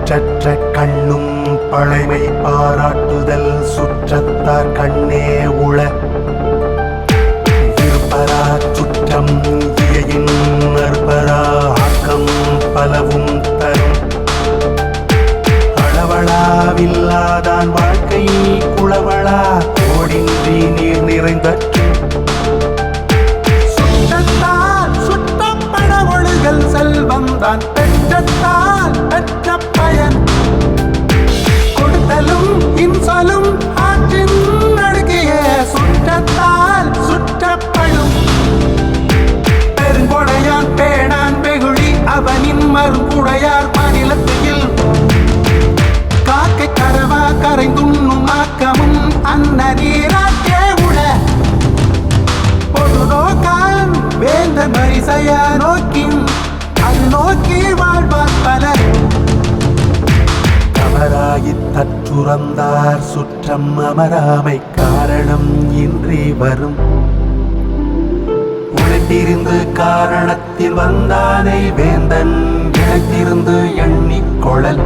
பற்றற்ற கண்ணும் பழைமை பாராட்டுதல் சுற்றத்தார் கண்ணே உள விருப்பரா சுற்றம் இயையின் நற்பரா ஆக்கம் பலவும் தரும் அளவளாவில்லாதான் வாழ்க்கை குளவளா கோடின்றி நீர் நிறைந்தற்று சுற்றத்தால் சுற்றப்பட ஒழுகல் செல்வம் தான் பெற்றத்தால் பெற்ற பயன் கொடுத்தலும் இன்சொலும் ஆற்றின் நடுக்கிய சுற்றத்தால் சுற்றப்படும் பெருங்கொடையான் பேணான் வெகுழி அவனின் மறுங்குடையார் மாநிலத்தில் காக்கை கரவா கரைந்துண்ணும் ஆக்கமும் அன்ன நீராக்கே உள பொது நோக்கான் வேந்த பரிசையா நோக்கின் அது நோக்கி வாழ்வார் பலர் தவறாகித் தற்றுறந்தார் சுற்றம் அமராமை காரணம் இன்றி வரும் உழைத்திருந்து காரணத்தில் வந்தானை வேந்தன் இழைத்திருந்து எண்ணிக்கொழல்